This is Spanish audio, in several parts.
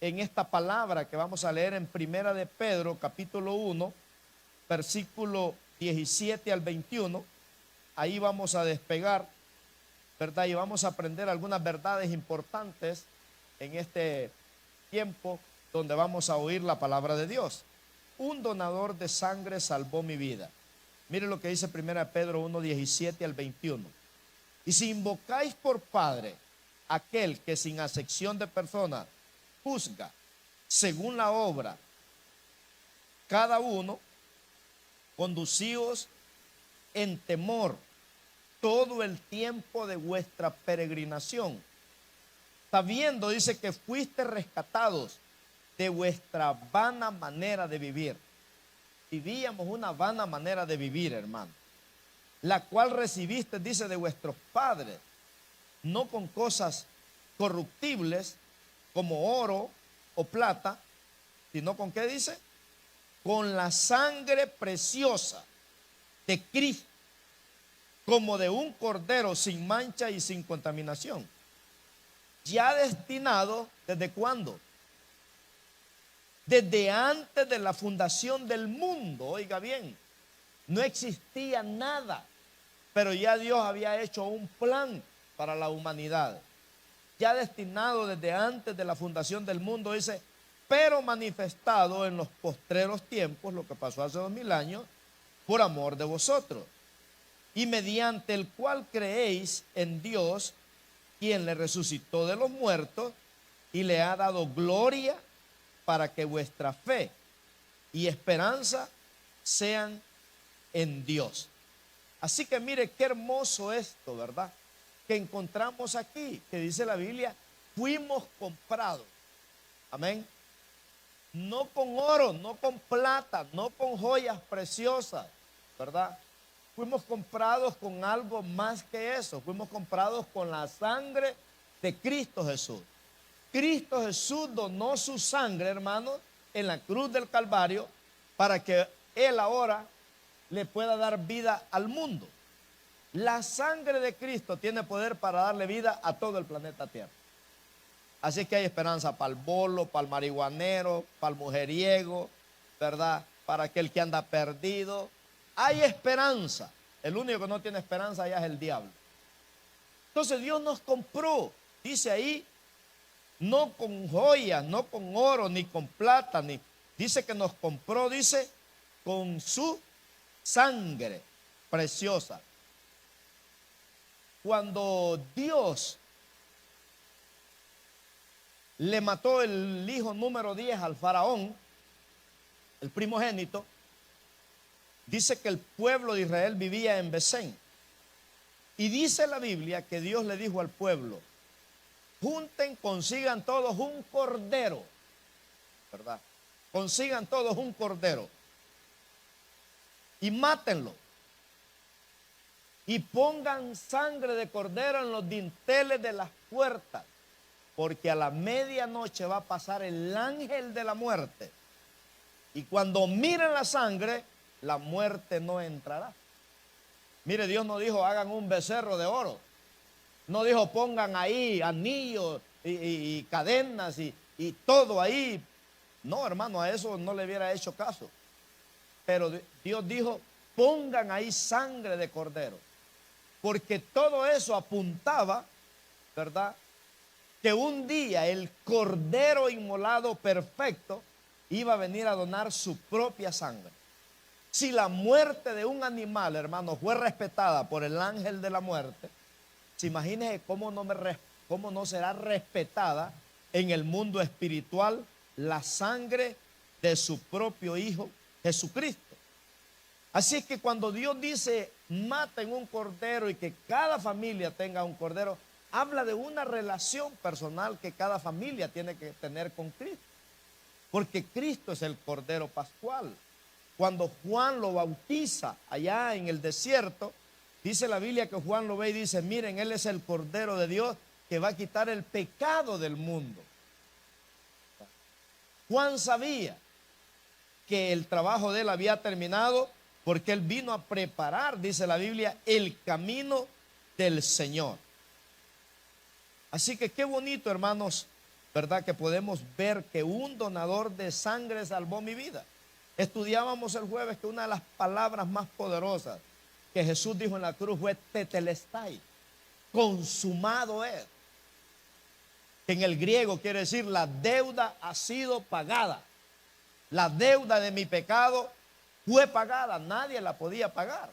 en esta palabra que vamos a leer en Primera de Pedro, capítulo 1, versículo 17 al 21. Ahí vamos a despegar, ¿verdad? Y vamos a aprender algunas verdades importantes en este tiempo donde vamos a oír la palabra de Dios. Un donador de sangre salvó mi vida. Mire lo que dice 1 Pedro 1, 17 al 21. Y si invocáis por Padre aquel que sin acepción de personas juzga según la obra, cada uno, conducíos en temor todo el tiempo de vuestra peregrinación, sabiendo, dice, que fuiste rescatados de vuestra vana manera de vivir. Vivíamos una vana manera de vivir, hermano, la cual recibiste, dice, de vuestros padres, no con cosas corruptibles como oro o plata, sino con ¿qué dice? Con la sangre preciosa de Cristo, como de un cordero sin mancha y sin contaminación, ya destinado, ¿desde cuándo? Desde antes de la fundación del mundo. Oiga bien, no existía nada, pero ya Dios había hecho un plan para la humanidad, ya destinado desde antes de la fundación del mundo. Dice, pero manifestado en los postreros tiempos, lo que pasó hace 2000 años, por amor de vosotros, y mediante el cual creéis en Dios, quien le resucitó de los muertos y le ha dado gloria, para que vuestra fe y esperanza sean en Dios. Así que mire qué hermoso esto, ¿verdad? Que encontramos aquí, que dice la Biblia, fuimos comprados. Amén. No con oro, no con plata, no con joyas preciosas, ¿verdad? Fuimos comprados con algo más que eso. Fuimos comprados con la sangre de Cristo Jesús. Cristo Jesús donó su sangre, hermanos, en la cruz del Calvario, para que Él ahora le pueda dar vida al mundo. La sangre de Cristo tiene poder para darle vida a todo el planeta Tierra. Así que hay esperanza para el bolo, para el marihuanero, para el mujeriego, ¿verdad? Para aquel que anda perdido. Hay esperanza. El único que no tiene esperanza ya es el diablo. Entonces Dios nos compró, dice ahí, no con joyas, no con oro, ni con plata, ni dice que nos compró, dice, con su sangre preciosa. Cuando Dios le mató el hijo número 10 al faraón, el primogénito, dice que el pueblo de Israel vivía en Besén. Y dice la Biblia que Dios le dijo al pueblo, junten, consigan todos un cordero, ¿verdad? Consigan todos un cordero y mátenlo. Y pongan sangre de cordero en los dinteles de las puertas, porque a la medianoche va a pasar el ángel de la muerte. Y cuando miren la sangre, la muerte no entrará. Mire, Dios no dijo hagan un becerro de oro. No dijo pongan ahí anillos y cadenas y todo ahí. No, hermano, a eso no le hubiera hecho caso. Pero Dios dijo pongan ahí sangre de cordero. Porque todo eso apuntaba, ¿verdad? Que un día el cordero inmolado perfecto iba a venir a donar su propia sangre. Si la muerte de un animal, hermano, fue respetada por el ángel de la muerte, se imagine cómo no será respetada en el mundo espiritual la sangre de su propio Hijo Jesucristo. Así es que cuando Dios dice maten un cordero y que cada familia tenga un cordero, habla de una relación personal que cada familia tiene que tener con Cristo. Porque Cristo es el cordero pascual. Cuando Juan lo bautiza allá en el desierto, dice la Biblia que Juan lo ve y dice, miren, Él es el Cordero de Dios que va a quitar el pecado del mundo. Juan sabía que el trabajo de él había terminado porque él vino a preparar, dice la Biblia, el camino del Señor. Así que qué bonito, hermanos, ¿verdad? Que podemos ver que un donador de sangre salvó mi vida. Estudiábamos el jueves que una de las palabras más poderosas que Jesús dijo en la cruz fue tetelestai, consumado es. Que en el griego quiere decir la deuda ha sido pagada. La deuda de mi pecado fue pagada, nadie la podía pagar,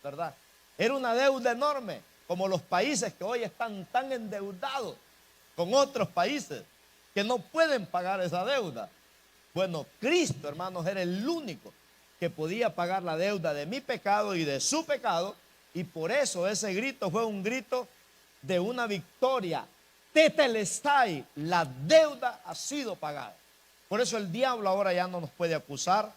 ¿verdad? Era una deuda enorme, como los países que hoy están tan endeudados con otros países que no pueden pagar esa deuda. Bueno, Cristo, hermanos, era el único que podía pagar la deuda de mi pecado y de su pecado, y por eso ese grito fue un grito de una victoria. Tetelestai, la deuda ha sido pagada. Por eso el diablo ahora ya no nos puede acusar,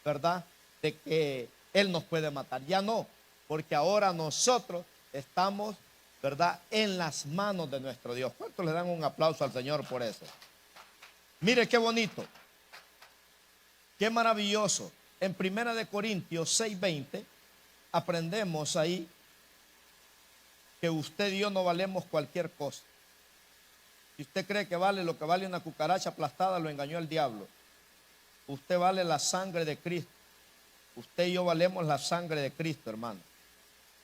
¿verdad?, de que él nos puede matar. Ya no, porque ahora nosotros estamos, ¿verdad?, en las manos de nuestro Dios. ¿Cuántos le dan un aplauso al Señor por eso? Mire qué bonito, qué maravilloso. En 1 Corintios 6:20 aprendemos ahí que usted y yo no valemos cualquier cosa. Si usted cree que vale lo que vale una cucaracha aplastada, lo engañó el diablo. Usted vale la sangre de Cristo. Usted y yo valemos la sangre de Cristo, hermano.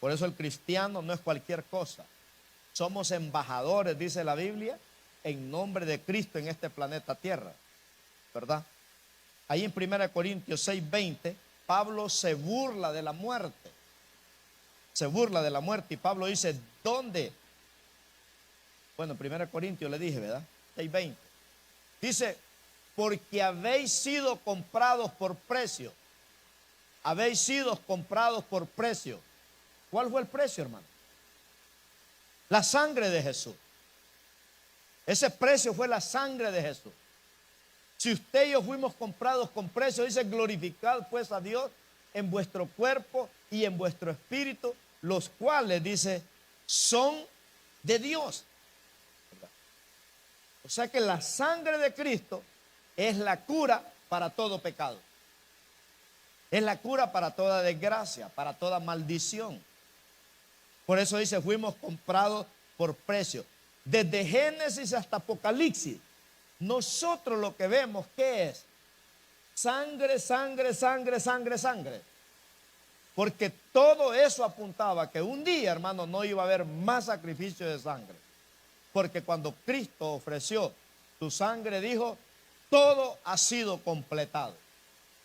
Por eso el cristiano no es cualquier cosa. Somos embajadores, dice la Biblia, en nombre de Cristo en este planeta Tierra, ¿verdad? Ahí en 1 Corintios 6:20, Pablo se burla de la muerte. Se burla de la muerte y Pablo dice, ¿dónde? Bueno, 1 Corintios le dije, ¿verdad? 6:20. Dice, porque habéis sido comprados por precio. Habéis sido comprados por precio. ¿Cuál fue el precio, hermano? La sangre de Jesús. Ese precio fue la sangre de Jesús. Si usted y yo fuimos comprados con precio, dice, glorificad pues a Dios en vuestro cuerpo y en vuestro espíritu, los cuales, dice, son de Dios. O sea que la sangre de Cristo es la cura para todo pecado. Es la cura para toda desgracia, para toda maldición. Por eso dice, fuimos comprados por precio. Desde Génesis hasta Apocalipsis, nosotros lo que vemos, ¿qué es? Sangre, sangre, sangre, sangre, sangre. Porque todo eso apuntaba que un día, hermano, no iba a haber más sacrificio de sangre. Porque cuando Cristo ofreció su sangre, dijo, todo ha sido completado.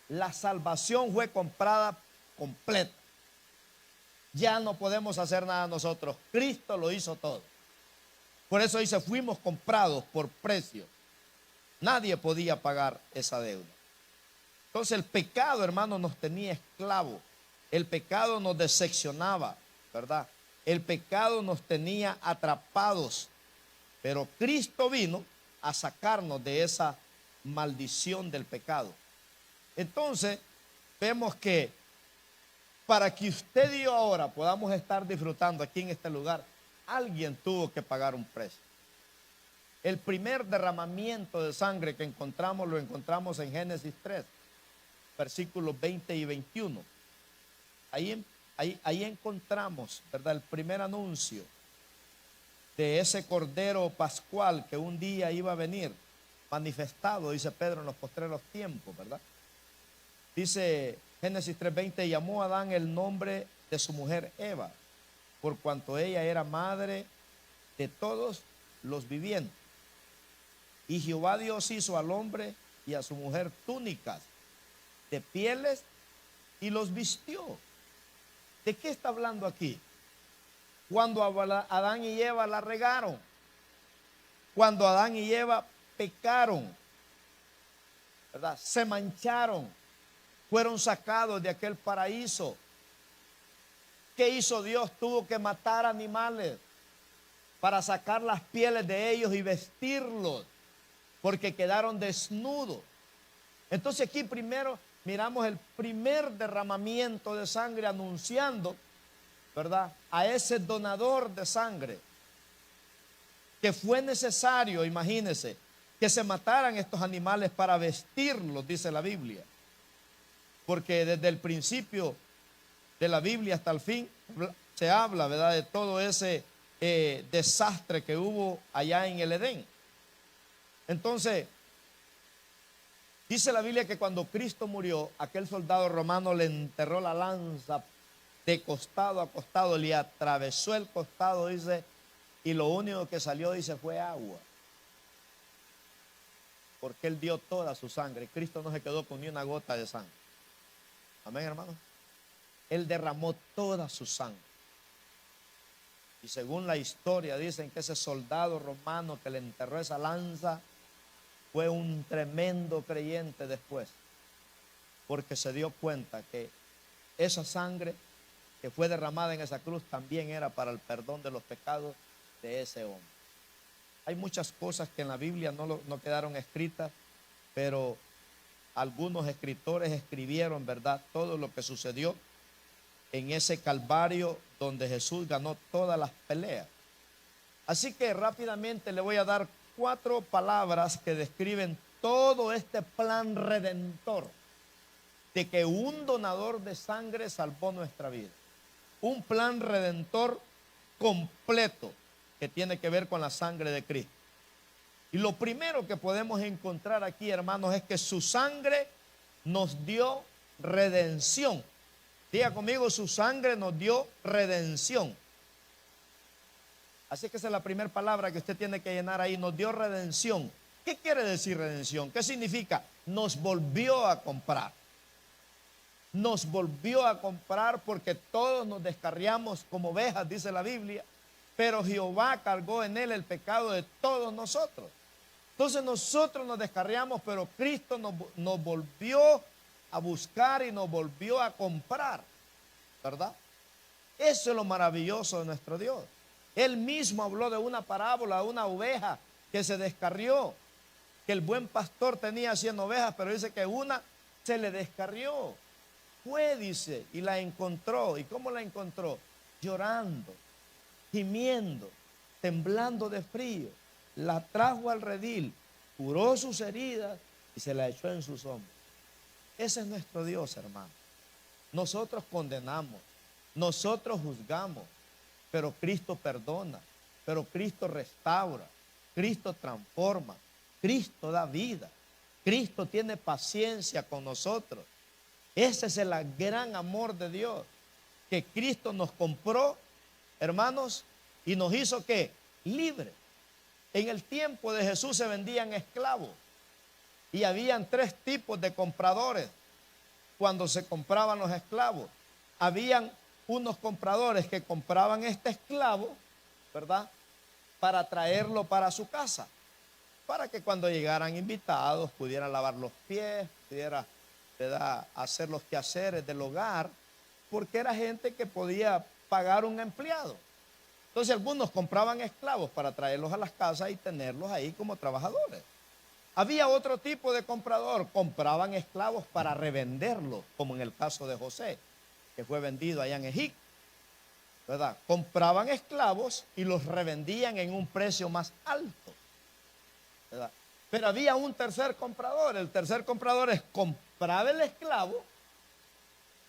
La salvación fue comprada completa. Ya no podemos hacer nada nosotros. Cristo lo hizo todo. Por eso dice, fuimos comprados por precio. Nadie podía pagar esa deuda. Entonces el pecado, hermano, nos tenía esclavos. El pecado nos decepcionaba, ¿verdad? El pecado nos tenía atrapados. Pero Cristo vino a sacarnos de esa maldición del pecado. Entonces, vemos que para que usted y yo ahora podamos estar disfrutando aquí en este lugar, alguien tuvo que pagar un precio. El primer derramamiento de sangre que encontramos, lo encontramos en Génesis 3, versículos 20 y 21. Ahí encontramos, ¿verdad?, el primer anuncio de ese cordero pascual que un día iba a venir manifestado, dice Pedro, en los postreros tiempos, ¿verdad? Dice Génesis 3:20, llamó a Adán el nombre de su mujer Eva, por cuanto ella era madre de todos los vivientes. Y Jehová Dios hizo al hombre y a su mujer túnicas de pieles y los vistió. ¿De qué está hablando aquí? Cuando Adán y Eva la regaron, cuando Adán y Eva pecaron, ¿verdad?, se mancharon, fueron sacados de aquel paraíso. ¿Qué hizo Dios? Tuvo que matar animales para sacar las pieles de ellos y vestirlos, porque quedaron desnudos. Entonces aquí primero miramos el primer derramamiento de sangre anunciando, ¿verdad?, a ese donador de sangre, que fue necesario, imagínense, que se mataran estos animales para vestirlos, dice la Biblia. Porque desde el principio de la Biblia hasta el fin se habla, ¿verdad?, de todo ese desastre que hubo allá en el Edén. Entonces, dice la Biblia que cuando Cristo murió, aquel soldado romano le enterró la lanza de costado a costado, le atravesó el costado, dice, y lo único que salió, dice, fue agua. Porque Él dio toda su sangre. Cristo no se quedó con ni una gota de sangre. Amén, hermano. Él derramó toda su sangre. Y según la historia, dicen que ese soldado romano que le enterró esa lanza fue un tremendo creyente después, porque se dio cuenta que esa sangre que fue derramada en esa cruz también era para el perdón de los pecados de ese hombre. Hay muchas cosas que en la Biblia no quedaron escritas, pero algunos escritores escribieron, ¿verdad?, todo lo que sucedió en ese Calvario donde Jesús ganó todas las peleas. Así que rápidamente le voy a dar 4 palabras que describen todo este plan redentor de que un donador de sangre salvó nuestra vida. Un plan redentor completo que tiene que ver con la sangre de Cristo. Y lo primero que podemos encontrar aquí, hermanos, es que su sangre nos dio redención. Diga conmigo, su sangre nos dio redención. Así que esa es la primera palabra que usted tiene que llenar ahí. Nos dio redención. ¿Qué quiere decir redención? ¿Qué significa? Nos volvió a comprar. Nos volvió a comprar porque todos nos descarriamos como ovejas, dice la Biblia. Pero Jehová cargó en él el pecado de todos nosotros. Entonces nosotros nos descarriamos, pero Cristo nos volvió a buscar y nos volvió a comprar, ¿verdad? Eso es lo maravilloso de nuestro Dios. Él mismo habló de una parábola, de una oveja que se descarrió, que el buen pastor tenía 100 ovejas, pero dice que una se le descarrió. Fue, dice, y la encontró. ¿Y cómo la encontró? Llorando, gimiendo, temblando de frío. La trajo al redil, curó sus heridas y se la echó en sus hombros. Ese es nuestro Dios, hermano. Nosotros condenamos, nosotros juzgamos, pero Cristo perdona, pero Cristo restaura, Cristo transforma, Cristo da vida, Cristo tiene paciencia con nosotros. Ese es el gran amor de Dios, que Cristo nos compró, hermanos, y nos hizo ¿qué? Libres. En el tiempo de Jesús se vendían esclavos y habían 3 tipos de compradores cuando se compraban los esclavos. Habían unos compradores que compraban este esclavo, ¿verdad?, para traerlo para su casa, para que cuando llegaran invitados pudieran lavar los pies, pudiera, ¿verdad?, hacer los quehaceres del hogar, porque era gente que podía pagar un empleado. Entonces algunos compraban esclavos para traerlos a las casas y tenerlos ahí como trabajadores. Había otro tipo de comprador, compraban esclavos para revenderlos, como en el caso de José, que fue vendido allá en Egipto, ¿verdad? Compraban esclavos y los revendían en un precio más alto, ¿verdad? Pero había un tercer comprador. El tercer comprador compraba el esclavo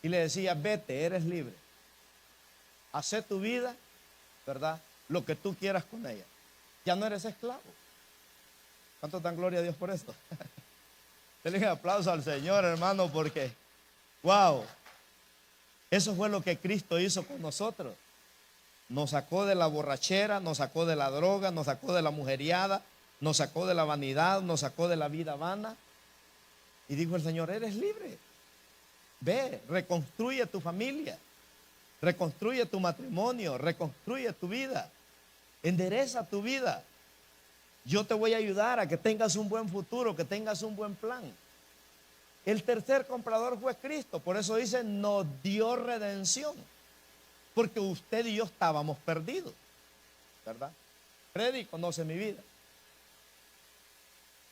y le decía, vete, eres libre, haz tu vida, ¿verdad?, lo que tú quieras con ella, ya no eres esclavo. ¿Cuánto dan gloria a Dios por esto? Denle un aplauso al Señor, hermano, porque wow, eso fue lo que Cristo hizo con nosotros. Nos sacó de la borrachera, nos sacó de la droga, nos sacó de la mujeriada, nos sacó de la vanidad, nos sacó de la vida vana. Y dijo el Señor, eres libre. Ve, reconstruye tu familia, reconstruye tu matrimonio, reconstruye tu vida, endereza tu vida. Yo te voy a ayudar a que tengas un buen futuro, que tengas un buen plan. El tercer comprador fue Cristo. Por eso dice, nos dio redención. Porque usted y yo estábamos perdidos, ¿verdad? Freddy conoce mi vida.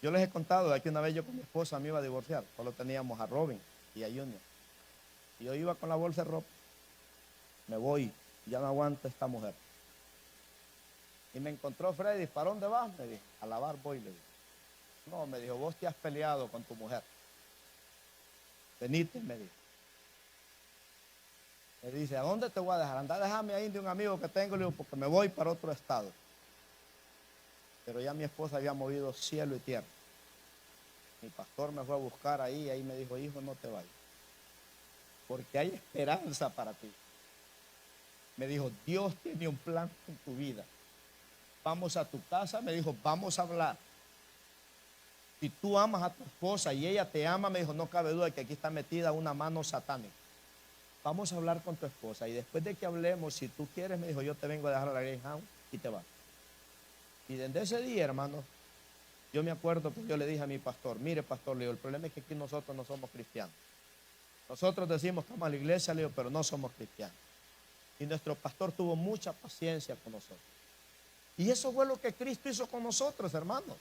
Yo les he contado de que una vez yo con mi esposa me iba a divorciar. Solo teníamos a Robin y a Junior. Y yo iba con la bolsa de ropa. Me voy, ya no aguanto esta mujer. Y me encontró Freddy, ¿para dónde vas? Me dijo, a lavar voy, le dije. No, me dijo, vos te has peleado con tu mujer. Venite, me dijo. Me dice, ¿a dónde te voy a dejar? Anda, déjame ahí de un amigo que tengo, le digo, porque me voy para otro estado. Pero ya mi esposa había movido cielo y tierra. Mi pastor me fue a buscar ahí me dijo, hijo, no te vayas, porque hay esperanza para ti. Me dijo, Dios tiene un plan en tu vida. Vamos a tu casa, me dijo, vamos a hablar. Si tú amas a tu esposa y ella te ama, me dijo, no cabe duda que aquí está metida una mano satánica. Vamos a hablar con tu esposa y después de que hablemos, si tú quieres, me dijo, yo te vengo a dejar a la Greyhound y te vas. Y desde ese día, hermano, yo me acuerdo que yo le dije a mi pastor, mire pastor, le digo, el problema es que aquí nosotros no somos cristianos. Nosotros decimos que vamos a la iglesia, le digo, pero no somos cristianos. Y nuestro pastor tuvo mucha paciencia con nosotros. Y eso fue lo que Cristo hizo con nosotros, hermanos.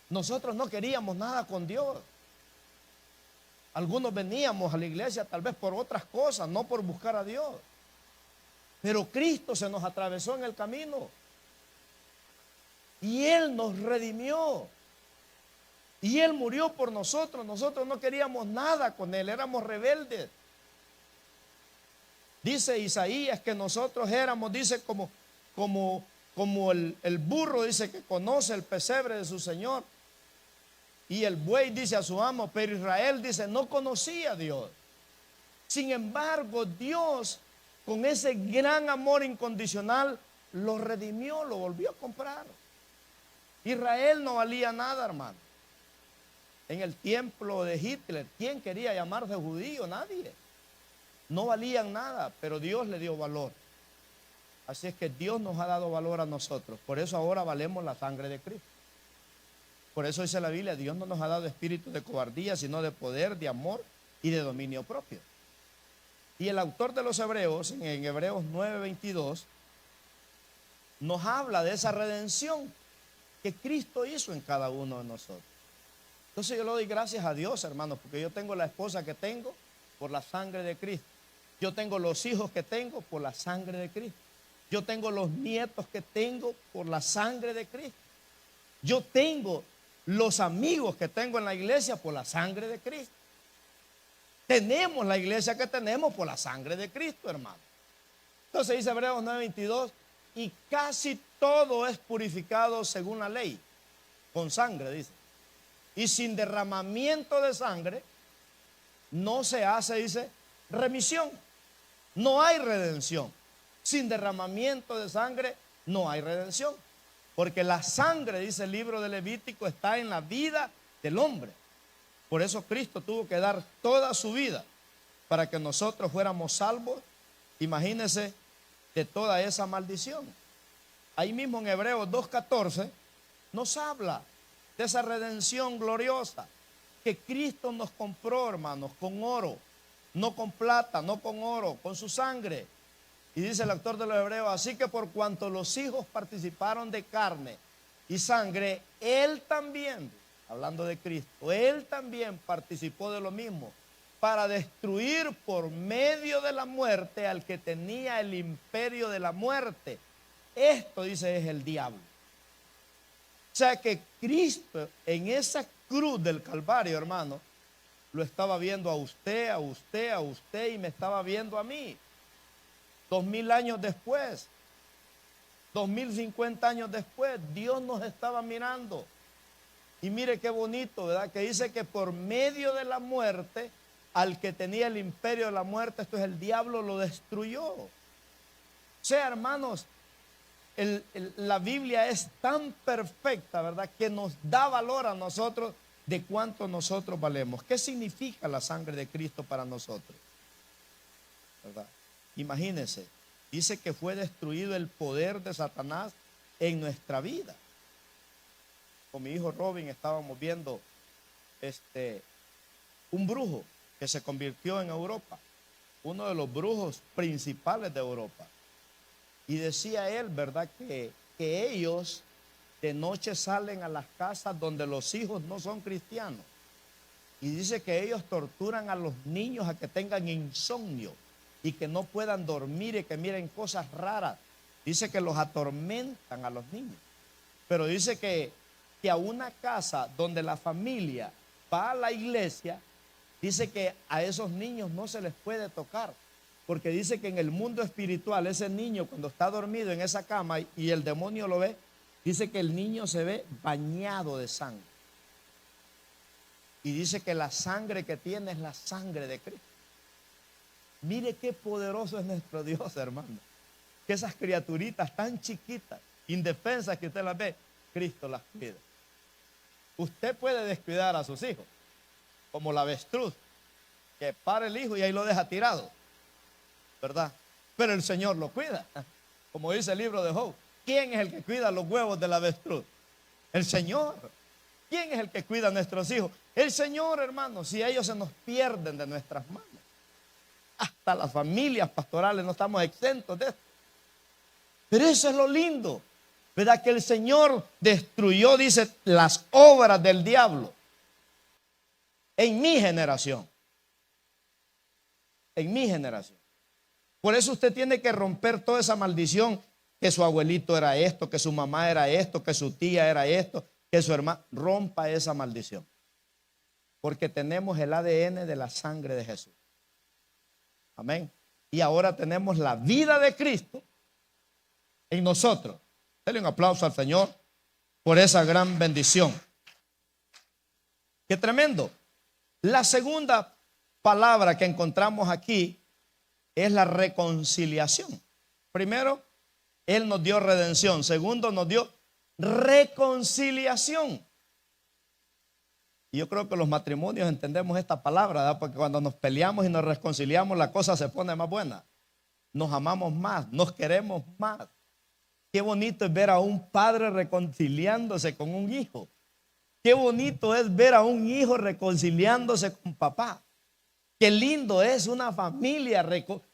Nosotros no queríamos nada con Dios. Algunos veníamos a la iglesia tal vez por otras cosas, no por buscar a Dios. Pero Cristo se nos atravesó en el camino. Y Él nos redimió. Y Él murió por nosotros. Nosotros no queríamos nada con Él, éramos rebeldes. Dice Isaías que nosotros éramos, dice como el burro, dice que conoce el pesebre de su Señor. Y el buey dice a su amo, pero Israel dice, no conocía a Dios. Sin embargo, Dios, con ese gran amor incondicional, lo redimió, lo volvió a comprar. Israel no valía nada, hermano. En el templo de Hitler, ¿quién quería llamarse judío? Nadie. No valían nada, pero Dios le dio valor. Así es que Dios nos ha dado valor a nosotros. Por eso ahora valemos la sangre de Cristo. Por eso dice la Biblia, Dios no nos ha dado espíritu de cobardía, sino de poder, de amor y de dominio propio. Y el autor de los Hebreos, en Hebreos 9:22, nos habla de esa redención que Cristo hizo en cada uno de nosotros. Entonces yo le doy gracias a Dios, hermanos, porque yo tengo la esposa que tengo por la sangre de Cristo. Yo tengo los hijos que tengo por la sangre de Cristo. Yo tengo los nietos que tengo por la sangre de Cristo. Yo tengo los amigos que tengo en la iglesia por la sangre de Cristo. Tenemos la iglesia que tenemos por la sangre de Cristo, hermano. Entonces dice Hebreos 9:22, y casi todo es purificado según la ley, con sangre, dice. Y sin derramamiento de sangre no se hace, dice, remisión. No hay redención. Sin derramamiento de sangre no hay redención. Porque la sangre, dice el libro de Levítico, está en la vida del hombre. Por eso Cristo tuvo que dar toda su vida para que nosotros fuéramos salvos, imagínense, de toda esa maldición. Ahí mismo en Hebreos 2:14 nos habla de esa redención gloriosa que Cristo nos compró, hermanos, con oro, no con plata, no con oro, con su sangre. Y dice el autor de los Hebreos, así que por cuanto los hijos participaron de carne y sangre, Él también, hablando de Cristo, Él también participó de lo mismo, para destruir por medio de la muerte al que tenía el imperio de la muerte. Esto, dice, es el diablo. O sea que Cristo en esa cruz del Calvario, hermano, lo estaba viendo a usted, a usted, a usted, y me estaba viendo a mí. 2000 años después, 2050 años después, Dios nos estaba mirando. Y mire qué bonito, ¿verdad? Que dice que por medio de la muerte, al que tenía el imperio de la muerte, esto es el diablo, lo destruyó. O sea, hermanos, la Biblia es tan perfecta, ¿verdad? Que nos da valor a nosotros de cuánto nosotros valemos. ¿Qué significa la sangre de Cristo para nosotros? ¿Verdad? Imagínense, dice que fue destruido el poder de Satanás en nuestra vida. Con mi hijo Robin estábamos viendo un brujo que se convirtió en Europa, uno de los brujos principales de Europa. Y decía él, ¿verdad?, que ellos de noche salen a las casas donde los hijos no son cristianos. Y dice que ellos torturan a los niños a que tengan insomnio y que no puedan dormir y que miren cosas raras. Dice que los atormentan a los niños. Pero dice que a una casa donde la familia va a la iglesia, dice que a esos niños no se les puede tocar. Porque dice que en el mundo espiritual ese niño cuando está dormido en esa cama y el demonio lo ve, dice que el niño se ve bañado de sangre. Y dice que la sangre que tiene es la sangre de Cristo. Mire qué poderoso es nuestro Dios, hermano. Que esas criaturitas tan chiquitas, indefensas que usted las ve, Cristo las cuida. Usted puede descuidar a sus hijos, como la avestruz, que para el hijo y ahí lo deja tirado, ¿verdad? Pero el Señor lo cuida. Como dice el libro de Job, ¿quién es el que cuida los huevos de la avestruz? El Señor. ¿Quién es el que cuida a nuestros hijos? El Señor, hermano. Si ellos se nos pierden de nuestras manos, hasta las familias pastorales no estamos exentos de esto. Pero eso es lo lindo, ¿verdad? Que el Señor destruyó, dice, las obras del diablo en mi generación. En mi generación. Por eso usted tiene que romper toda esa maldición, que su abuelito era esto, que su mamá era esto, que su tía era esto, que su hermano. Rompa esa maldición. Porque tenemos el ADN de la sangre de Jesús. Amén. Y ahora tenemos la vida de Cristo en nosotros. Denle un aplauso al Señor por esa gran bendición. Qué tremendo. La segunda palabra que encontramos aquí es la reconciliación. Primero, Él nos dio redención. Segundo, nos dio reconciliación. Y yo creo que los matrimonios entendemos esta palabra, ¿verdad? Porque cuando nos peleamos y nos reconciliamos, la cosa se pone más buena. Nos amamos más, nos queremos más. Qué bonito es ver a un padre reconciliándose con un hijo. Qué bonito es ver a un hijo reconciliándose con papá. Qué lindo es una familia,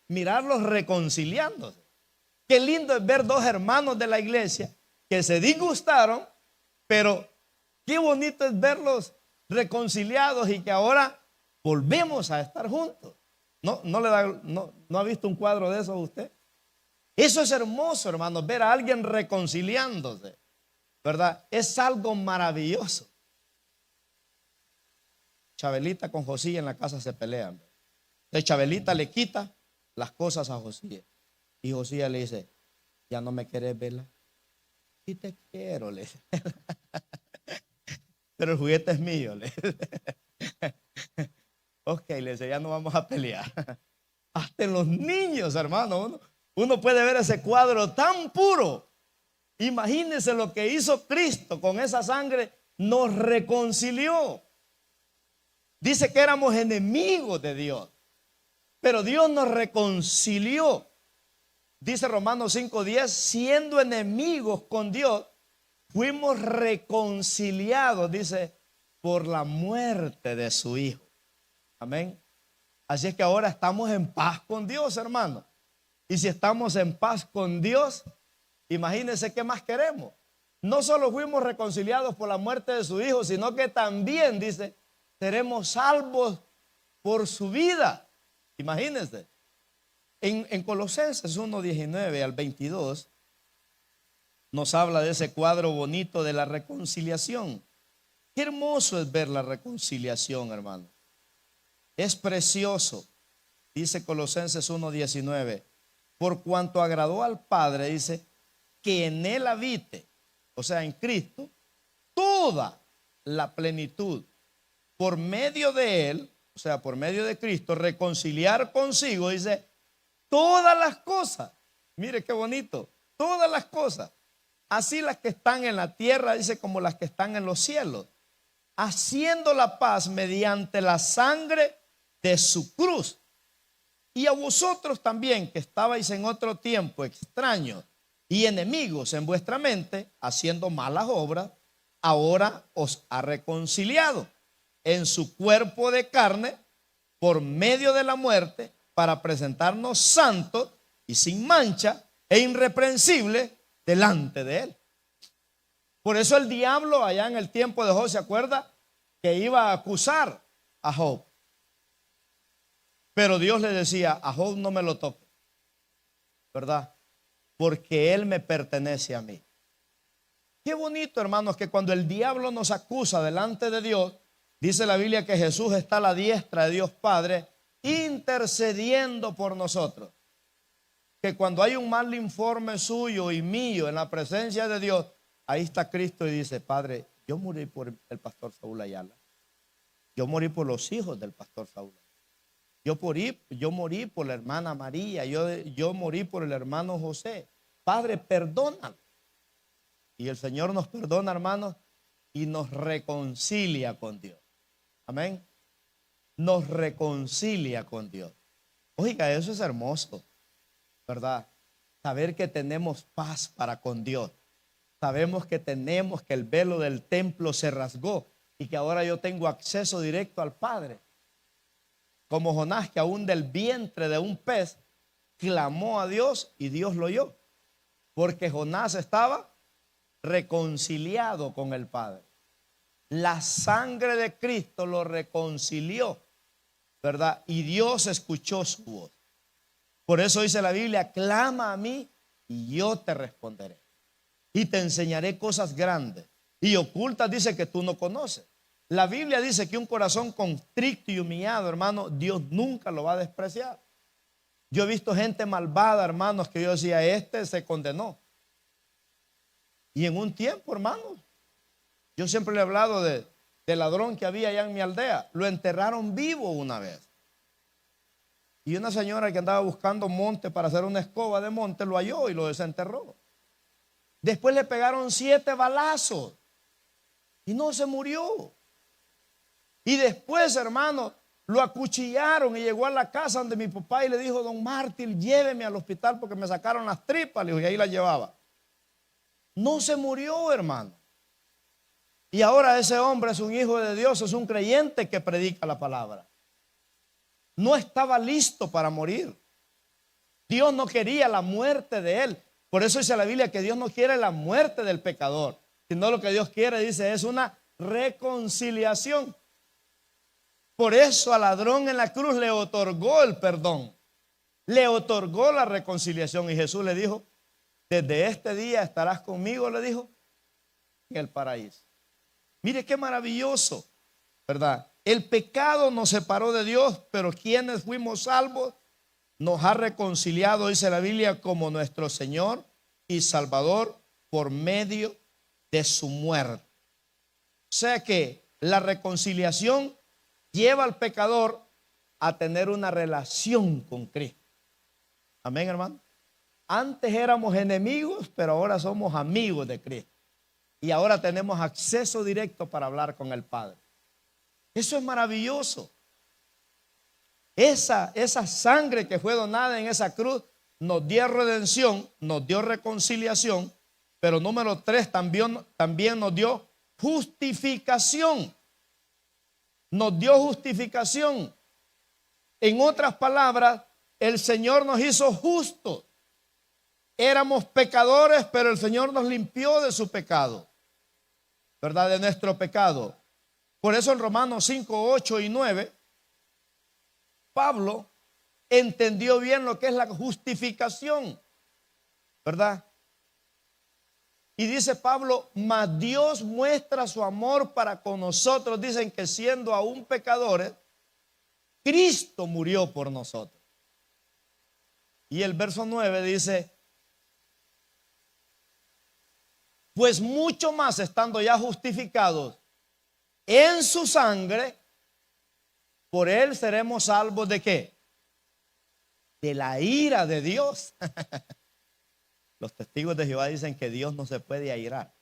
mirarlos reconciliándose. Qué lindo es ver dos hermanos de la iglesia que se disgustaron, pero qué bonito es verlos reconciliados y que ahora volvemos a estar juntos. ¿No ha visto un cuadro de eso usted? Eso es hermoso, hermanos, ver a alguien reconciliándose, ¿verdad? Es algo maravilloso. Chabelita con Josía en la casa se pelean. Entonces Chabelita le quita las cosas a Josía. Y Josía le dice, ya no me querés, verla. Sí te quiero, le dice. Pero el juguete es mío, le dice. Ok, le dice, ya no vamos a pelear. Hasta en los niños, hermano, uno puede ver ese cuadro tan puro. Imagínense lo que hizo Cristo con esa sangre, nos reconcilió. Dice que éramos enemigos de Dios, pero Dios nos reconcilió. Dice Romanos 5:10, siendo enemigos con Dios, fuimos reconciliados, dice, por la muerte de su Hijo. Amén. Así es que ahora estamos en paz con Dios, hermano. Y si estamos en paz con Dios, imagínense qué más queremos. No solo fuimos reconciliados por la muerte de su Hijo, sino que también, dice, seremos salvos por su vida. Imagínense. En Colosenses 1:19 al 22 nos habla de ese cuadro bonito de la reconciliación. Qué hermoso es ver la reconciliación, hermano. Es precioso. Dice Colosenses 1:19, por cuanto agradó al Padre, dice, que en él habite, o sea, en Cristo, toda la plenitud. Por medio de él, o sea, por medio de Cristo, reconciliar consigo, dice, todas las cosas. Mire qué bonito, todas las cosas. Así las que están en la tierra, dice, como las que están en los cielos. Haciendo la paz mediante la sangre de su cruz. Y a vosotros también, que estabais en otro tiempo extraños y enemigos en vuestra mente, haciendo malas obras, ahora os ha reconciliado en su cuerpo de carne por medio de la muerte, para presentarnos santos y sin mancha e irreprensibles delante de él. Por eso el diablo allá en el tiempo de Job, ¿se acuerda? Que iba a acusar a Job. Pero Dios le decía, a Job no me lo toque, ¿verdad? Porque él me pertenece a mí. Qué bonito, hermanos, que cuando el diablo nos acusa delante de Dios, dice la Biblia que Jesús está a la diestra de Dios Padre, intercediendo por nosotros. Que cuando hay un mal informe suyo y mío en la presencia de Dios, ahí está Cristo y dice, Padre, yo morí por el pastor Saúl Ayala. Yo morí por los hijos del pastor Saúl. Yo morí por la hermana María. Yo morí por el hermano José. Padre, perdónalo. Y el Señor nos perdona, hermanos, y nos reconcilia con Dios. Amén. Nos reconcilia con Dios. Oiga, eso es hermoso, ¿verdad? Saber que tenemos paz para con Dios. Sabemos que el velo del templo se rasgó y que ahora yo tengo acceso directo al Padre. Como Jonás, que aún del vientre de un pez clamó a Dios y Dios lo oyó. Porque Jonás estaba reconciliado con el Padre. La sangre de Cristo lo reconcilió, ¿verdad? Y Dios escuchó su voz. Por eso dice la Biblia, clama a mí y yo te responderé. Y te enseñaré cosas grandes y ocultas, dice, que tú no conoces. La Biblia dice que un corazón contrito y humillado, hermano, Dios nunca lo va a despreciar. Yo he visto gente malvada, hermanos, que yo decía, este se condenó. Y en un tiempo, hermanos, yo siempre le he hablado del ladrón que había allá en mi aldea. Lo enterraron vivo una vez. Y una señora que andaba buscando monte para hacer una escoba de monte lo halló y lo desenterró. Después le pegaron 7 balazos y no se murió. Y después, hermano, lo acuchillaron y llegó a la casa donde mi papá y le dijo, don Mártir, lléveme al hospital porque me sacaron las tripas. Le dijo, y ahí la llevaba. No se murió, hermano. Y ahora ese hombre es un hijo de Dios, es un creyente que predica la palabra. No estaba listo para morir. Dios no quería la muerte de él. Por eso dice la Biblia que Dios no quiere la muerte del pecador, sino lo que Dios quiere, dice, es una reconciliación. Por eso al ladrón en la cruz le otorgó el perdón, le otorgó la reconciliación. Y Jesús le dijo, desde este día estarás conmigo, le dijo, en el paraíso. Mire qué maravilloso, ¿verdad? El pecado nos separó de Dios, pero quienes fuimos salvos, nos ha reconciliado, dice la Biblia, como nuestro Señor y Salvador por medio de su muerte. O sea que la reconciliación lleva al pecador a tener una relación con Cristo. Amén, hermano. Antes éramos enemigos, pero ahora somos amigos de Cristo. Y ahora tenemos acceso directo para hablar con el Padre. Eso es maravilloso. Esa sangre que fue donada en esa cruz nos dio redención, nos dio reconciliación, pero número 3, también nos dio justificación. Nos dio justificación. En otras palabras, el Señor nos hizo justos. Éramos pecadores, pero el Señor nos limpió de su pecado, ¿verdad? De nuestro pecado. Por eso en Romanos 5, 8 y 9, Pablo entendió bien lo que es la justificación, ¿verdad? Y dice Pablo, mas Dios muestra su amor para con nosotros. Dicen que siendo aún pecadores, Cristo murió por nosotros. Y el verso 9 dice, pues mucho más estando ya justificados en su sangre, por él seremos salvos ¿de qué? De la ira de Dios. Los testigos de Jehová dicen que Dios no se puede airar.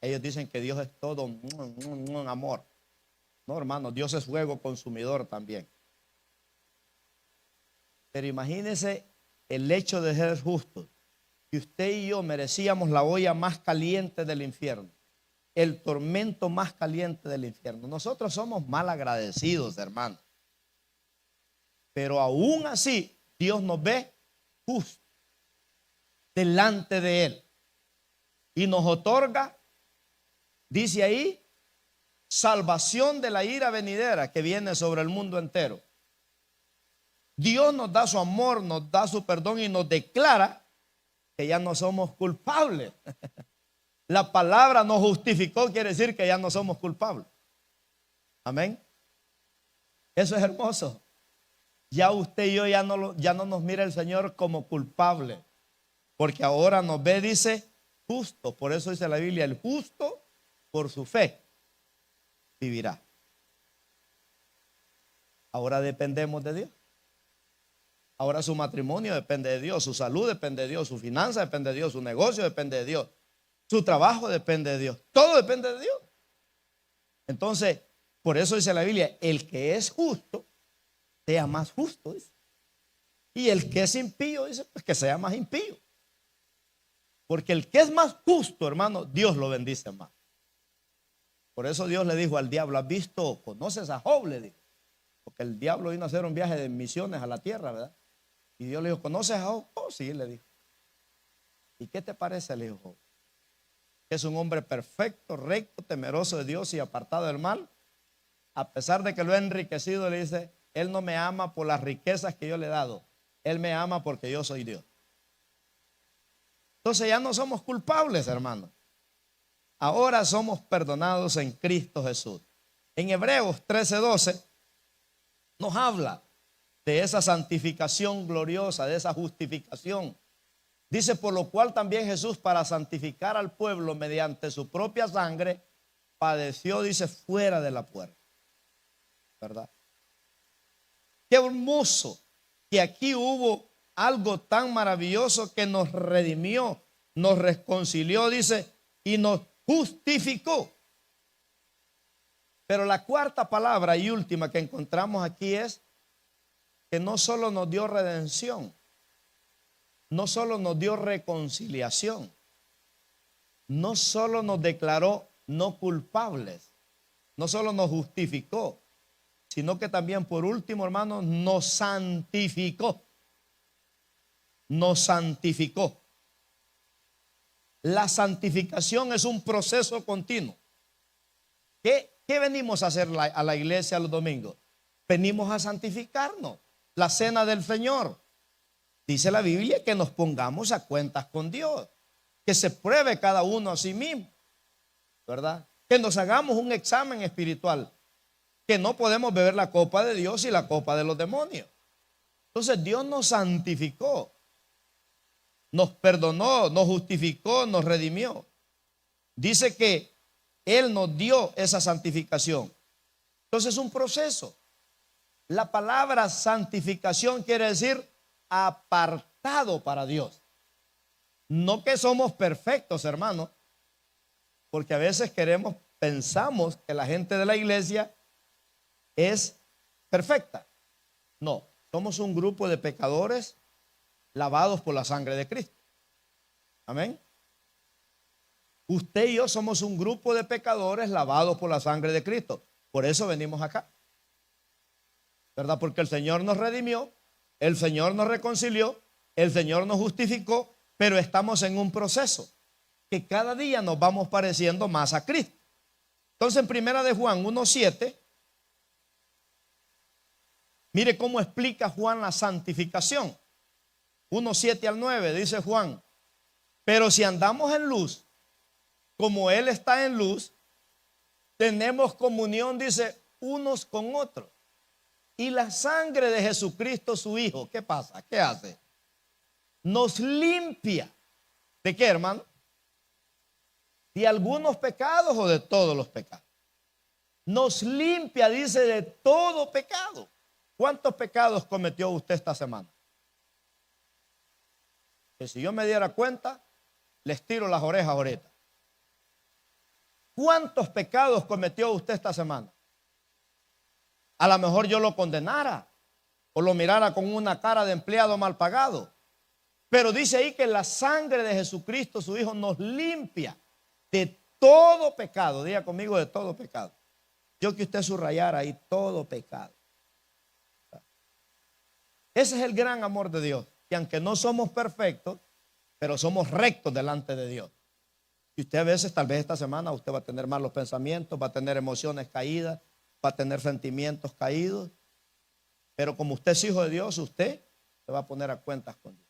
Ellos dicen que Dios es todo un amor. No, hermano, Dios es fuego consumidor también. Pero imagínense el hecho de ser justos. Que usted y yo merecíamos la olla más caliente del infierno, el tormento más caliente del infierno. Nosotros somos mal agradecidos, hermano. Pero aún así, Dios nos ve justos delante de Él. Y nos otorga, dice ahí, salvación de la ira venidera que viene sobre el mundo entero. Dios nos da su amor, nos da su perdón y nos declara que ya no somos culpables. La palabra nos justificó, quiere decir que ya no somos culpables. Amén. Eso es hermoso. Ya usted y yo ya no nos mira el Señor como culpable, porque ahora nos ve, dice, justos. Por eso dice la Biblia, el justo por su fe vivirá. Ahora dependemos de Dios. Ahora su matrimonio depende de Dios, su salud depende de Dios, su finanza depende de Dios, su negocio depende de Dios, su trabajo depende de Dios, todo depende de Dios. Entonces, por eso dice la Biblia, el que es justo, sea más justo, dice. Y el que es impío, dice, pues que sea más impío. Porque el que es más justo, hermano, Dios lo bendice más. Por eso Dios le dijo al diablo, ¿has visto, conoces a Job? Le dijo. Porque el diablo vino a hacer un viaje de misiones a la tierra, ¿verdad? Y Dios le dijo, ¿conoces a Job? Oh, sí, le dijo. ¿Y qué te parece? Le dijo Job. Que es un hombre perfecto, recto, temeroso de Dios y apartado del mal. A pesar de que lo ha enriquecido, le dice, él no me ama por las riquezas que yo le he dado. Él me ama porque yo soy Dios. Entonces ya no somos culpables, hermano. Ahora somos perdonados en Cristo Jesús. En Hebreos 13:12 nos habla de esa santificación gloriosa, de esa justificación. Dice, por lo cual también Jesús, para santificar al pueblo mediante su propia sangre, padeció, dice, fuera de la puerta. ¿Verdad? Qué hermoso que aquí hubo algo tan maravilloso que nos redimió, nos reconcilió, dice, y nos justificó. Pero la cuarta palabra y última que encontramos aquí es que no solo nos dio redención, no solo nos dio reconciliación, no solo nos declaró no culpables, no solo nos justificó, sino que también por último, hermanos, nos santificó. Nos santificó. La santificación es un proceso continuo. ¿Qué venimos a hacer a la iglesia los domingos? Venimos a santificarnos. La cena del Señor. Dice la Biblia que nos pongamos a cuentas con Dios. Que se pruebe cada uno a sí mismo. ¿Verdad? Que nos hagamos un examen espiritual. Que no podemos beber la copa de Dios y la copa de los demonios. Entonces Dios nos santificó. Nos perdonó, nos justificó, nos redimió. Dice que Él nos dio esa santificación. Entonces es un proceso. La palabra santificación quiere decir apartado para Dios. No que somos perfectos, hermanos, porque a veces pensamos que la gente de la iglesia es perfecta. No, somos un grupo de pecadores lavados por la sangre de Cristo. Amén. Usted y yo somos un grupo de pecadores lavados por la sangre de Cristo. Por eso venimos acá. ¿Verdad? Porque el Señor nos redimió, el Señor nos reconcilió, el Señor nos justificó, pero estamos en un proceso que cada día nos vamos pareciendo más a Cristo. Entonces en primera de Juan 1:7, mire cómo explica Juan la santificación. 1:7 al 9 dice Juan, pero si andamos en luz, como Él está en luz, tenemos comunión, dice, unos con otros. Y la sangre de Jesucristo, su Hijo, ¿qué pasa? ¿Qué hace? Nos limpia. ¿De qué, hermano? ¿De algunos pecados o de todos los pecados? Nos limpia, dice, de todo pecado. ¿Cuántos pecados cometió usted esta semana? Que si yo me diera cuenta, les tiro las orejas ahorita. ¿Cuántos pecados cometió usted esta semana? A lo mejor yo lo condenara o lo mirara con una cara de empleado mal pagado. Pero dice ahí que la sangre de Jesucristo, su Hijo, nos limpia de todo pecado. Diga conmigo, de todo pecado. Yo que usted subrayara ahí todo pecado. Ese es el gran amor de Dios. Que aunque no somos perfectos, pero somos rectos delante de Dios. Y usted a veces, tal vez esta semana, usted va a tener malos pensamientos, va a tener emociones caídas, va a tener sentimientos caídos. Pero como usted es hijo de Dios, usted se va a poner a cuentas con Dios.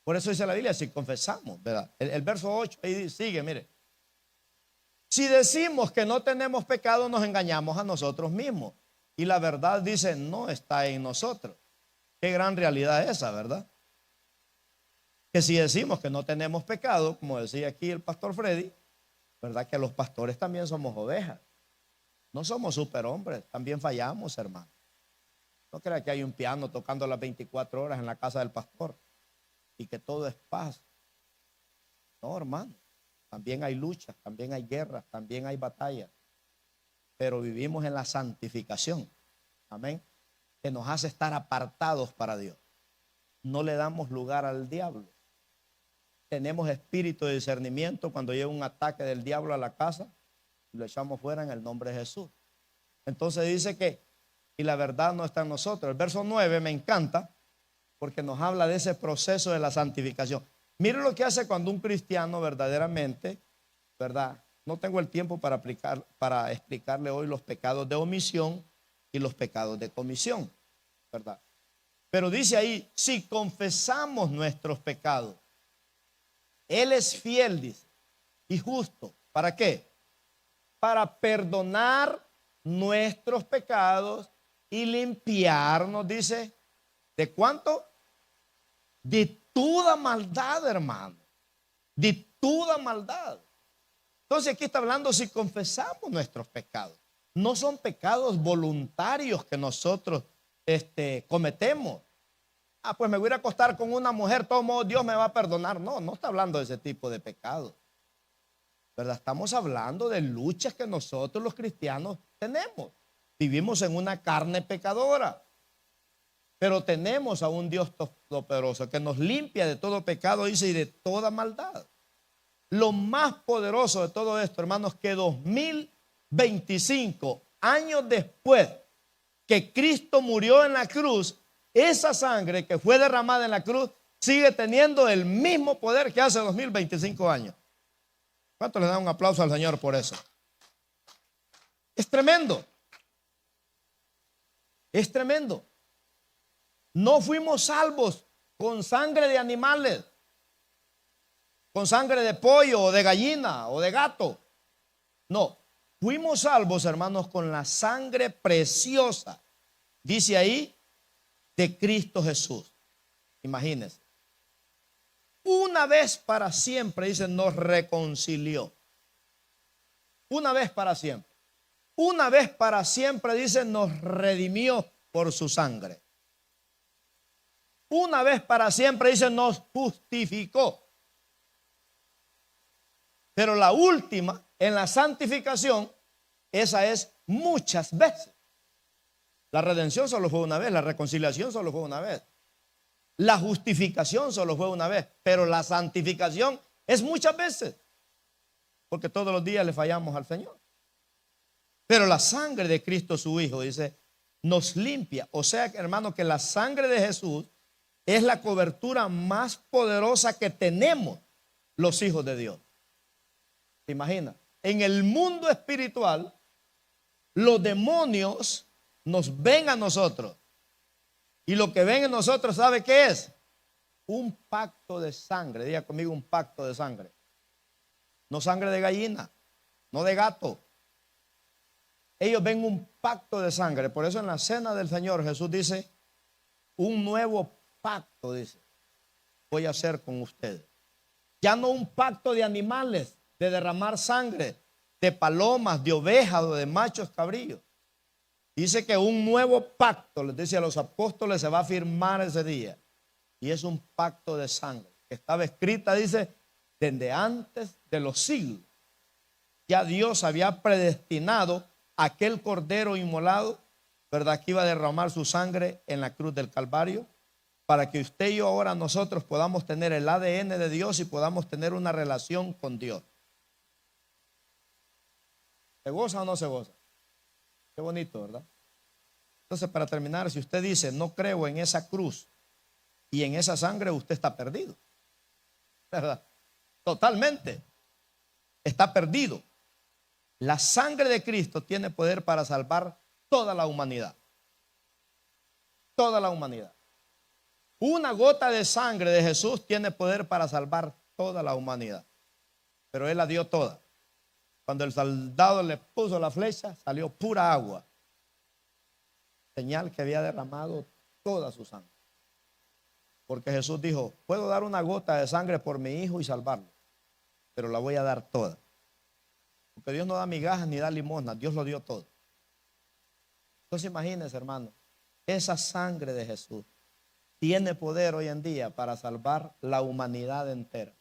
Por eso dice la Biblia, si confesamos, ¿verdad? El verso 8 ahí sigue, mire. Si decimos que no tenemos pecado, nos engañamos a nosotros mismos. Y la verdad, dice, no está en nosotros. Qué gran realidad esa, ¿verdad? Que si decimos que no tenemos pecado, como decía aquí el pastor Freddy, ¿verdad? Que los pastores también somos ovejas. No somos superhombres, también fallamos, hermano. No crea que hay un piano tocando las 24 horas en la casa del pastor y que todo es paz. No, hermano. También hay luchas, también hay guerras, también hay batallas. Pero vivimos en la santificación. Amén. Que nos hace estar apartados para Dios. No le damos lugar al diablo. Tenemos espíritu de discernimiento cuando llega un ataque del diablo a la casa, lo echamos fuera en el nombre de Jesús. Entonces dice que, y la verdad no está en nosotros. El verso 9 me encanta porque nos habla de ese proceso de la santificación. Mire lo que hace cuando un cristiano verdaderamente, ¿verdad? No tengo el tiempo para explicarle hoy los pecados de omisión y los pecados de comisión, ¿verdad? Pero dice ahí, si confesamos nuestros pecados, Él es fiel, dice, y justo. ¿Para qué? Para perdonar nuestros pecados y limpiarnos, dice, ¿de cuánto? De toda maldad, hermano. De toda maldad. Entonces aquí está hablando si confesamos nuestros pecados. No son pecados voluntarios que nosotros cometemos. Ah, pues me voy a ir a acostar con una mujer, todo modo Dios me va a perdonar. No, no está hablando de ese tipo de pecado, ¿verdad? Estamos hablando de luchas que nosotros los cristianos tenemos. Vivimos en una carne pecadora, pero tenemos a un Dios todopoderoso que nos limpia de todo pecado, dice, y de toda maldad. Lo más poderoso de todo esto, hermanos, que 2025 años después que Cristo murió en la cruz, esa sangre que fue derramada en la cruz sigue teniendo el mismo poder que hace 2025 años. ¿Cuánto le dan un aplauso al Señor por eso? Es tremendo. Es tremendo. No fuimos salvos con sangre de animales, con sangre de pollo o de gallina o de gato. No, fuimos salvos, hermanos, con la sangre preciosa, dice ahí, de Cristo Jesús. Imagínense. Una vez para siempre, dice, nos reconcilió. Una vez para siempre. Una vez para siempre, dice, nos redimió por su sangre. Una vez para siempre, dice, nos justificó. Pero la última, en la santificación, esa es muchas veces. La redención solo fue una vez, la reconciliación solo fue una vez. La justificación solo fue una vez, pero la santificación es muchas veces. Porque todos los días le fallamos al Señor. Pero la sangre de Cristo su Hijo, dice, nos limpia. O sea, hermano, que la sangre de Jesús es la cobertura más poderosa que tenemos los hijos de Dios. ¿Te imaginas? En el mundo espiritual, los demonios nos ven a nosotros. Y lo que ven en nosotros, ¿sabe qué es? Un pacto de sangre. Diga conmigo, un pacto de sangre. No sangre de gallina, no de gato. Ellos ven un pacto de sangre. Por eso en la cena del Señor Jesús dice, un nuevo pacto, dice, voy a hacer con ustedes. Ya no un pacto de animales, de derramar sangre, de palomas, de ovejas o de machos cabrillos. Dice que un nuevo pacto, les dice a los apóstoles, se va a firmar ese día. Y es un pacto de sangre que estaba escrita, dice, desde antes de los siglos. Ya Dios había predestinado aquel cordero inmolado, ¿verdad? Que iba a derramar su sangre en la cruz del Calvario, para que usted y yo ahora nosotros podamos tener el ADN de Dios y podamos tener una relación con Dios. ¿Se goza o no se goza? Qué bonito, ¿verdad? Entonces, para terminar, si usted dice, no creo en esa cruz y en esa sangre, usted está perdido, ¿verdad? Totalmente. Está perdido. La sangre de Cristo tiene poder para salvar toda la humanidad. Toda la humanidad. Una gota de sangre de Jesús tiene poder para salvar toda la humanidad. Pero Él la dio toda. Cuando el soldado le puso la flecha, salió pura agua. Señal que había derramado toda su sangre. Porque Jesús dijo, puedo dar una gota de sangre por mi hijo y salvarlo, pero la voy a dar toda. Porque Dios no da migajas ni da limosna, Dios lo dio todo. Entonces imagínense, hermano, esa sangre de Jesús tiene poder hoy en día para salvar la humanidad entera.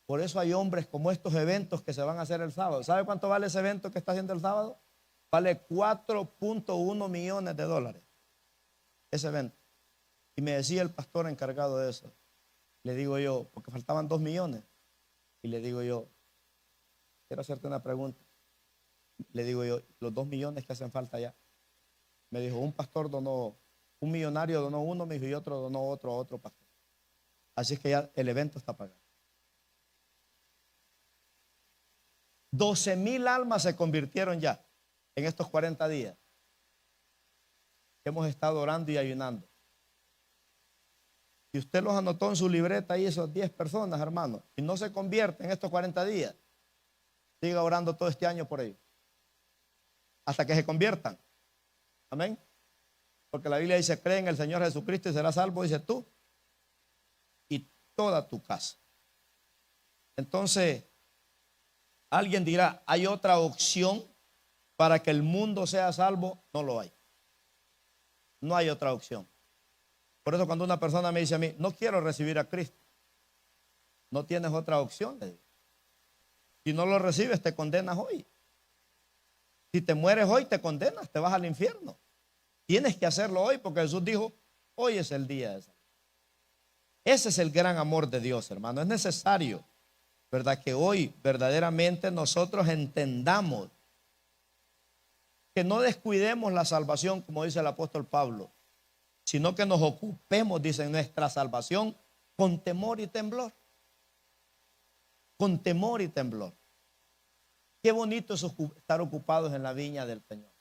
Por eso hay hombres como estos eventos que se van a hacer el sábado. ¿Sabe cuánto vale ese evento que está haciendo el sábado? Vale 4.1 millones de dólares ese evento. Y me decía el pastor encargado de eso, le digo yo, porque faltaban 2 millones, y le digo yo, quiero hacerte una pregunta. Le digo yo, los 2 millones que hacen falta ya. Me dijo, un pastor donó, un millonario donó uno, me dijo, y otro donó otro a otro pastor. Así es que ya el evento está pagado. 12,000 almas se convirtieron ya en estos 40 días. Hemos estado orando y ayunando. Y usted los anotó en su libreta ahí, esos 10 personas, hermano, y no se convierten en estos 40 días. Siga orando todo este año por ellos, hasta que se conviertan. Amén. Porque la Biblia dice, cree en el Señor Jesucristo y serás salvo, dice tú y toda tu casa. Entonces, alguien dirá, ¿hay otra opción para que el mundo sea salvo? No lo hay. No hay otra opción. Por eso cuando una persona me dice a mí, no quiero recibir a Cristo, no tienes otra opción, le digo. Si no lo recibes, te condenas hoy. Si te mueres hoy, te condenas, te vas al infierno. Tienes que hacerlo hoy porque Jesús dijo, hoy es el día de salvación. Ese es el gran amor de Dios, hermano. Es necesario, ¿verdad?, que hoy verdaderamente nosotros entendamos que no descuidemos la salvación, como dice el apóstol Pablo, sino que nos ocupemos, dice, en nuestra salvación con temor y temblor. Con temor y temblor. Qué bonito es estar ocupados en la viña del Señor.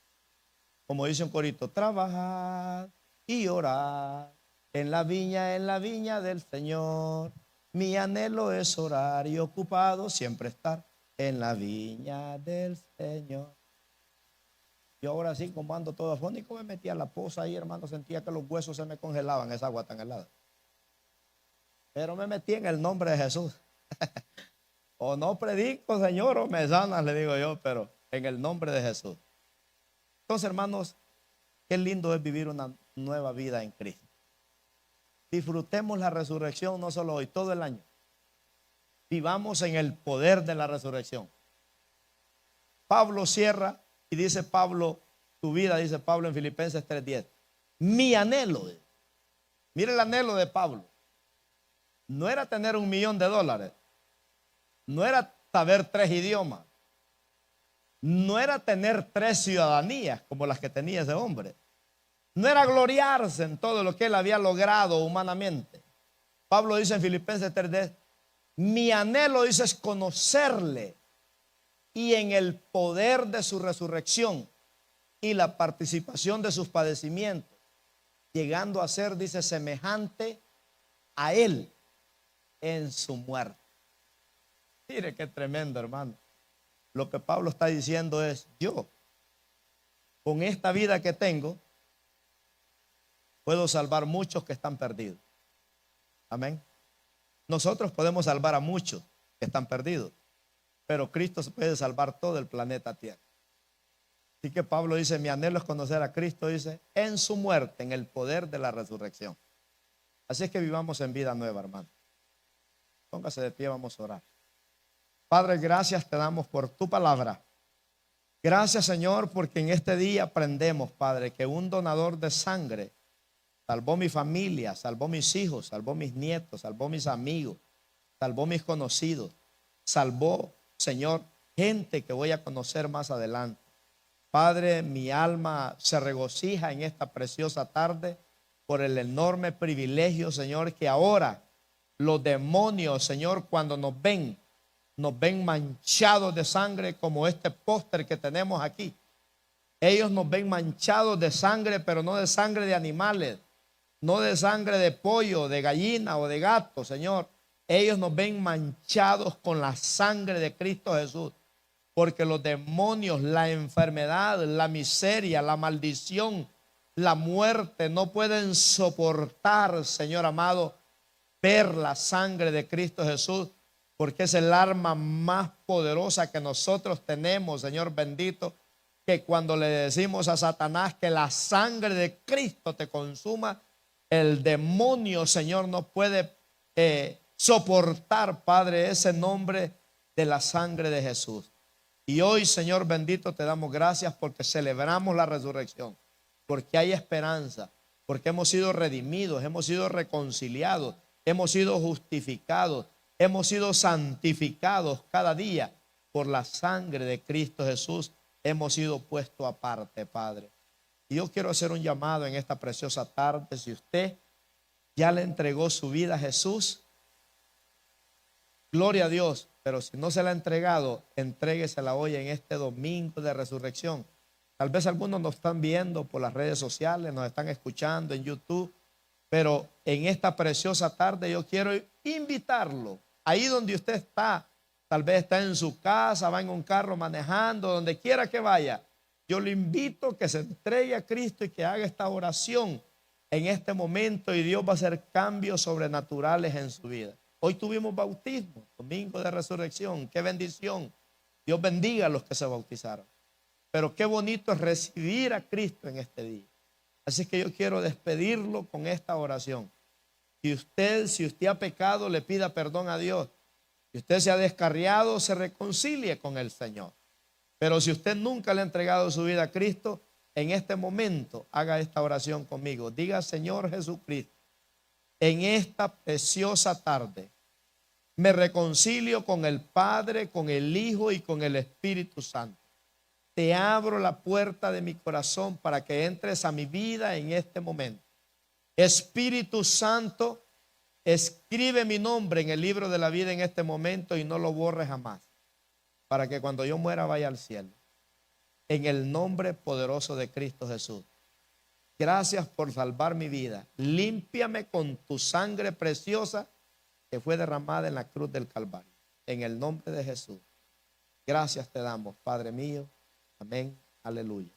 Como dice un corito, trabajad y orad en la viña del Señor. Mi anhelo es orar y ocupado siempre estar en la viña del Señor. Yo ahora sí, como ando todo afónico, me metí a la poza ahí, hermano, sentía que los huesos se me congelaban, esa agua tan helada. Pero me metí en el nombre de Jesús. O no predico, Señor, o me sanas, le digo yo, pero en el nombre de Jesús. Entonces, hermanos, qué lindo es vivir una nueva vida en Cristo. Disfrutemos la resurrección no solo hoy, todo el año. Vivamos en el poder de la resurrección. Pablo cierra y dice Pablo, tu vida, dice Pablo en Filipenses 3:10. Mi anhelo, mire el anhelo de Pablo. No era tener $1 millón, no era saber 3 idiomas, no era tener 3 ciudadanías como las que tenía ese hombre, no era gloriarse en todo lo que él había logrado humanamente. Pablo dice en Filipenses 3:10, mi anhelo, dice, es conocerle y en el poder de su resurrección y la participación de sus padecimientos, llegando a ser, dice, semejante a él en su muerte. Mire qué tremendo, hermano. Lo que Pablo está diciendo es, yo, con esta vida que tengo, puedo salvar muchos que están perdidos. Amén. Nosotros podemos salvar a muchos que están perdidos, pero Cristo se puede salvar todo el planeta Tierra. Así que Pablo dice, mi anhelo es conocer a Cristo, dice, en su muerte, en el poder de la resurrección. Así es que vivamos en vida nueva, hermano. Póngase de pie, vamos a orar. Padre, gracias te damos por tu palabra. Gracias, Señor, porque en este día aprendemos, Padre, que un donador de sangre salvó mi familia, salvó mis hijos, salvó mis nietos, salvó mis amigos, salvó mis conocidos, salvó, Señor, gente que voy a conocer más adelante. Padre, mi alma se regocija en esta preciosa tarde por el enorme privilegio, Señor, que ahora los demonios, Señor, cuando nos ven manchados de sangre como este póster que tenemos aquí. Ellos nos ven manchados de sangre, pero no de sangre de animales, no de sangre de pollo, de gallina o de gato, Señor. Ellos nos ven manchados con la sangre de Cristo Jesús. Porque los demonios, la enfermedad, la miseria, la maldición, la muerte no pueden soportar, Señor amado, ver la sangre de Cristo Jesús, porque es el arma más poderosa que nosotros tenemos, Señor bendito, que cuando le decimos a Satanás que la sangre de Cristo te consuma, el demonio, Señor, no puede soportar, Padre, ese nombre de la sangre de Jesús. Y hoy, Señor bendito, te damos gracias porque celebramos la resurrección, porque hay esperanza, porque hemos sido redimidos, hemos sido reconciliados, hemos sido justificados, hemos sido santificados cada día por la sangre de Cristo Jesús. Hemos sido puestos aparte, Padre. Y yo quiero hacer un llamado en esta preciosa tarde. Si usted ya le entregó su vida a Jesús, gloria a Dios. Pero si no se la ha entregado, entréguesela hoy en este domingo de resurrección. Tal vez algunos nos están viendo por las redes sociales, nos están escuchando en YouTube. Pero en esta preciosa tarde yo quiero invitarlo. Ahí donde usted está, tal vez está en su casa, va en un carro manejando, donde quiera que vaya. Yo le invito a que se entregue a Cristo y que haga esta oración en este momento y Dios va a hacer cambios sobrenaturales en su vida. Hoy tuvimos bautismo, domingo de resurrección. Qué bendición. Dios bendiga a los que se bautizaron. Pero qué bonito es recibir a Cristo en este día. Así que yo quiero despedirlo con esta oración. Si usted ha pecado, le pida perdón a Dios. Si usted se ha descarriado, se reconcilie con el Señor. Pero si usted nunca le ha entregado su vida a Cristo, en este momento haga esta oración conmigo. Diga: Señor Jesucristo, en esta preciosa tarde me reconcilio con el Padre, con el Hijo y con el Espíritu Santo. Te abro la puerta de mi corazón para que entres a mi vida en este momento. Espíritu Santo, escribe mi nombre en el libro de la vida en este momento y no lo borres jamás, para que cuando yo muera vaya al cielo. En el nombre poderoso de Cristo Jesús. Gracias por salvar mi vida. Límpiame con tu sangre preciosa que fue derramada en la cruz del Calvario. En el nombre de Jesús. Gracias te damos, Padre mío. Amén. Aleluya.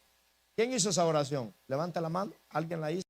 ¿Quién hizo esa oración? Levanta la mano. ¿Alguien la hizo?